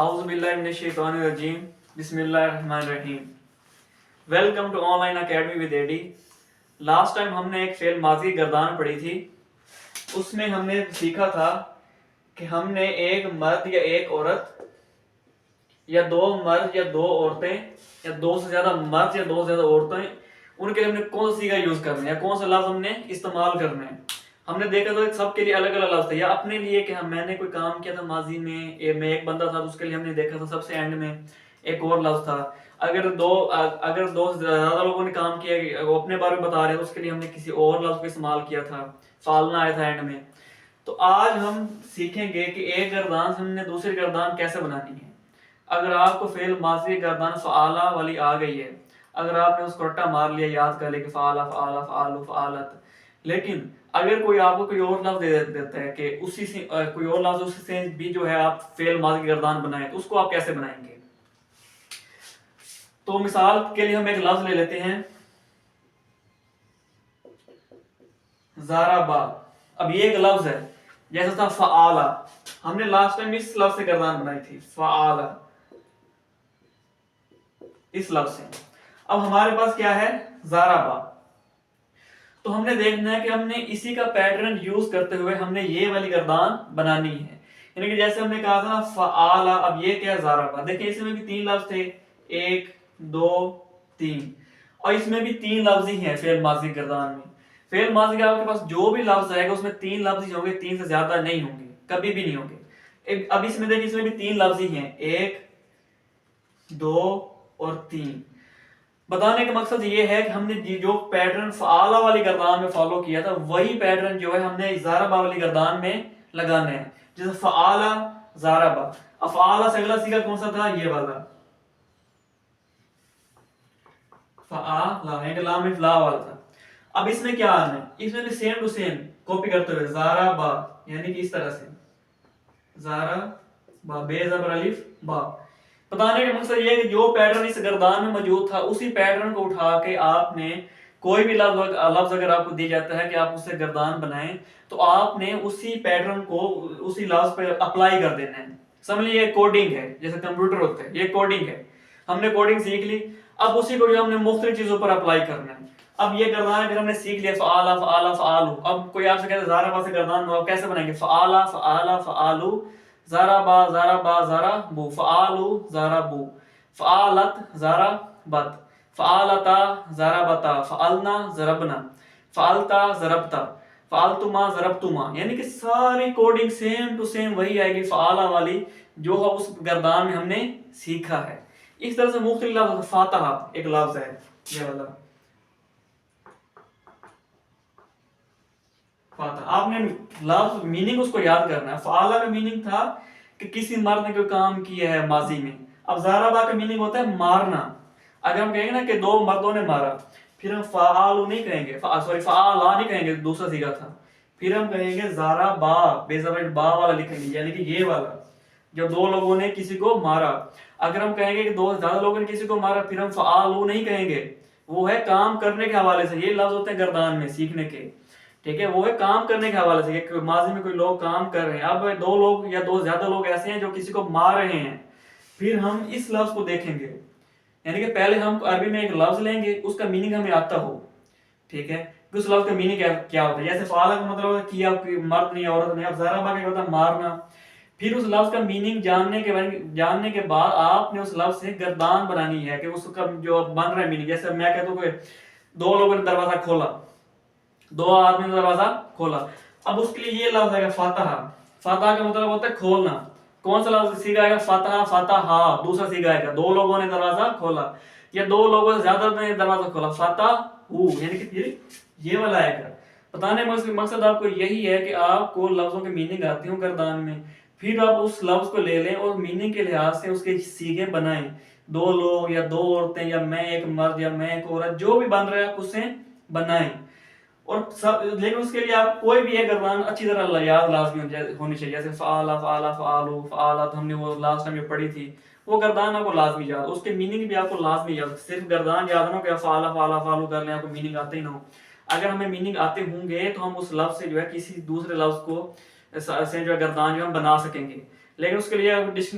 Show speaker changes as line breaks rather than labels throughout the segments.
اعوذ باللہ من الشیطان الرجیم بسم اللہ الرحمن الرحیم. Welcome to online academy with Eddie. Last time ہم نے ایک فعل ماضی گردان پڑھی تھی. اس میں ہم نے سیکھا تھا کہ ہم نے ایک مرد یا ایک عورت یا دو مرد یا دو عورتیں یا دو سے زیادہ مرد یا دو سے زیادہ عورتیں ان کے لیے ہم نے کون سا سیگا یوز کرنا ہے یا کون سا لفظ ہم نے استعمال کرنا ہے. ہم نے دیکھا تھا سب کے لیے الگ الگ لفظ تھا. یا اپنے لیے کہ میں نے کوئی کام کیا تھا ماضی میں ایک بندہ تھا تو اس کے لیے ہم نے دیکھا تھا سب سے اینڈ میں ایک اور لفظ تھا. اگر دو سے زیادہ لوگوں نے کام کیا وہ اپنے بارے میں بتا رہے ہیں تو اس کے لیے ہم نے کسی اور لفظ کو استعمال کیا تھا. فالنا آیا تھا اینڈ میں. تو آج ہم سیکھیں گے کہ ایک گردان سے ہم نے دوسری گردان کیسے بنانی ہے. اگر آپ کو فعل ماضی گردان فعالہ والی آ گئی ہے, اگر آپ نے اس کو رٹا مار لیا, یاد کر لے کہ فعالہ فعالہ فعالو فعالت, لیکن اگر کوئی آپ کو کوئی اور لفظ دے دیتا ہے کہ اسی سے کوئی اور لفظ اسی سے بھی جو ہے آپ فعل ماضی گردان بنائیں تو اس کو آپ کیسے بنائیں گے. تو مثال کے لیے ہم ایک لفظ لے لیتے ہیں زارابا. اب یہ ایک لفظ ہے جیسا تھا فعالہ, ہم نے لاسٹ ٹائم اس لفظ سے گردان بنائی تھی فعالہ, اس لفظ سے. اب ہمارے پاس کیا ہے زارابا. تو ہم نے دیکھنا ہے کہ ہم نے اسی کا پیٹرن یوز کرتے ہوئے ہم نے یہ والی گردان بنانی ہے. یعنی کہ جیسے ہم نے کہا تھا فعالہ, اب یہ کیا ہے زارابا. دیکھیں اس میں بھی تین لفظ تھے, ایک دو تین, اور اس میں بھی تین لفظ ہی ہیں فعل ماضی گردان میں. فعل ماضی کا آپ کے پاس جو بھی لفظ آئے گا اس میں تین لفظ ہی ہوں گے, تین سے زیادہ نہیں ہوں گے, کبھی بھی نہیں ہوں گے. اب اس میں دیکھیں اس میں بھی تین لفظ ہی ہیں, ایک دو اور تین. بتانے کا مقصد یہ ہے کہ ہم نے جو پیٹرن فعالہ والی گردان میں فالو کیا تھا وہی پیٹرن جو ہے ہم نے زارابا والی گردان میں لگانا ہے. جیسے فعالہ زارابا. اب فعالہ سے اگلا سیگا کون سا تھا, یہ والا فعالہ, ایک لام لا والا تھا. اب اس میں کیا آنا ہے, اس میں بھی سیم ٹو سیم کاپی کرتے ہوئے زارابا, یعنی کہ اس طرح سے زارابا بے زبر الف با. بتانے کا مقصد یہ ہے کہ جو پیٹرن اس گردان میں موجود تھا اسی پیٹرن کو اٹھا کے آپ نے کوئی بھی لفظ اگر آپ کو دی جاتا ہے کہ آپ اس سے گردان بنائیں تو آپ نے اسی پیٹرن کو اسی لفظ پہ اپلائی کر دینا ہے. سمجھ لیجیے یہ کوڈنگ ہے, جیسے کمپیوٹر ہوتا ہے یہ کوڈنگ ہے. ہم نے کوڈنگ سیکھ لی, اب اسی کو جو ہم نے مختلف چیزوں پر اپلائی کرنا ہے. اب یہ گردان اگر ہم نے سیکھ لیا فعالہ فعالہ فعالو, اب کوئی آپ سے کہتا ہے زارابا سے گردان بناؤ, کیسے بنائیں گے فعالہ فعالہ فعالو زارابا زارابا زارابو فعالو زارابو فعالت زارابت فعالتا زارابتا فعلنا ضربنا فعلتا ضربتا فعلتما ضربتما. یعنی کہ ساری کوڈنگ سیم ٹو سیم وہی آئے گی فعالہ والی جو اس گردان میں ہم نے سیکھا ہے. اس طرح سے مختلف لفظ, فاتحہ ایک لفظ ہے یہ والا فاتحہ. آپ نے لفظ میننگ اس کو یاد کرنا ہے. فعالہ کا میننگ تھا کہ کسی مرد نے کوئی کام کیا ہے ماضی میں. اب زارابا کا میننگ ہوتا ہے مارنا. اگر ہم کہیں گے نا کہ دو مردوں نے مارا, پھر ہم فعالو نہیں کہیں گے, فعالہ نہیں کہیں گے, دوسرا سیگا تھا. پھر ہم کہیں گے زارابا بے زبر با والا لکھیں گے, یعنی کہ یہ والا جب دو لوگوں نے کسی کو مارا. اگر ہم کہیں گے کہ دو زیادہ لوگوں نے کسی کو مارا, پھر ہم فعالو نہیں کہیں گے, وہ ہے کام کرنے کے حوالے سے. یہ لفظ ہوتے ہیں گردان میں سیکھنے کے, ٹھیک ہے, وہ ہے کام کرنے کے حوالے سے کہ ماضی میں کوئی لوگ کام کر رہے ہیں. اب دو لوگ یا دو زیادہ لوگ ایسے ہیں جو کسی کو مار رہے ہیں, پھر ہم اس لفظ کو دیکھیں گے. یعنی کہ پہلے ہم عربی میں ایک لفظ لیں گے, اس کا میننگ ہمیں آتا ہو, ٹھیک ہے, کہ اس لفظ کا میننگ کیا ہوتا ہے. جیسے فعالہ کا مطلب ہے کیا, مرد نہیں عورت نہیں. اب زارابا کا ہوتا ہے مارنا. پھر اس لفظ کا میننگ جاننے کے بعد آپ نے اس لفظ سے گردان بنانی ہے کہ اس کا جو بن رہا ہے میننگ. جیسے میں کہتا ہوں کہ دو لوگوں نے دروازہ کھولا, دو آدمی نے دروازہ کھولا. اب اس کے لیے یہ لفظ آئے گا فاتحہ. فاتحہ کا مطلب ہوتا ہے کھولنا. کون سا لفظ سیگا آئے گا فاتحہ فاتحہ. دوسرا سیگا آئے گا دو لوگوں نے دروازہ کھولا, یا دو لوگوں سے زیادہ نے دروازہ کھولا فاتح یعنی کہ یہ والا آئے گا. بتانے مقصد آپ کو یہی ہے کہ آپ کو لفظوں کے میننگ آتی ہوں گردان میں, پھر آپ اس لفظ کو لے لیں اور میننگ کے لحاظ سے اس کے سیگے بنائیں. دو لوگ یا دو عورتیں یا میں ایک مرد یا میں ایک عورت, جو بھی بن رہا ہے آپ اسے بنائیں. اور لیکن اس کے لیے آپ کوئی بھی ایک گردان اچھی طرح یاد لازمی ہونی چاہیے. جیسے فعالہ فعالہ فعالو فعالت, ہم نے وہ لاسٹ ٹائم جو پڑھی تھی وہ گردان آپ کو لازمی یاد, اس کے میننگ بھی آپ کو لازمی یاد. صرف گردان یاد نہ ہو کہ فعالہ فعالہ فعالو کر لیں, آپ کو میننگ آتے ہی نہ ہو. اگر ہمیں میننگ آتے ہوں گے تو ہم اس لفظ سے جو ہے کسی دوسرے لفظ کو سے جو ہے گردان جو ہم بنا سکیں گے. لیکن اس کے لیے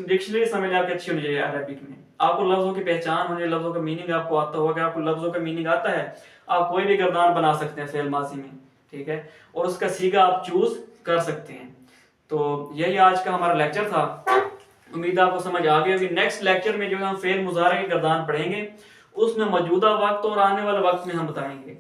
ڈکشنری سمجھ آپ کی اچھی ہونی چاہیے عربک میں. آپ کو لفظوں کی پہچان ہونی، لفظوں کا میننگ آپ کو آتا ہوگا. آپ کو لفظوں کا میننگ آتا ہے آپ کوئی بھی گردان بنا سکتے ہیں فعل ماضی میں، ٹھیک ہے، اور اس کا صیغہ آپ چوز کر سکتے ہیں. تو یہی آج کا ہمارا لیکچر تھا، امید آپ کو سمجھ آ گئی ہوگی. نیکسٹ لیکچر میں جو ہم فعل مضارع کے گردان پڑھیں گے اس میں موجودہ وقت اور آنے والے وقت میں ہم بتائیں گے.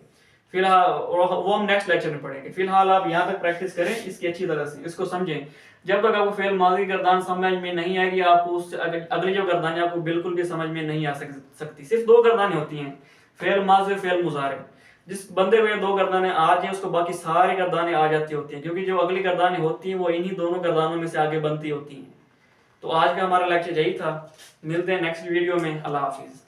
فی الحال وہ ہم نیکسٹ لیکچر میں پڑھیں گے. فی الحال آپ یہاں تک پریکٹس کریں اس کی اچھی طرح سے، اس کو سمجھیں. جب تک آپ کو فعل ماضی کی گردان سمجھ میں نہیں آئے گی آپ کو اس سے اگلی جو گردانیں آپ کو بالکل بھی سمجھ میں نہیں آ سکتی. صرف دو گردانیں ہوتی ہیں، فعل ماضی اور فعل مضارع. جس بندے کو یہ دو گردانیں آ جائیں اس کو باقی ساری گردانیں آ جاتی ہوتی ہیں، کیونکہ جو اگلی گردانیں ہوتی ہیں وہ انہی دونوں گردانوں میں سے آگے بنتی ہوتی ہیں. تو آج کا ہمارا لیکچر یہی تھا. ملتے ہیں نیکسٹ ویڈیو میں. اللہ حافظ.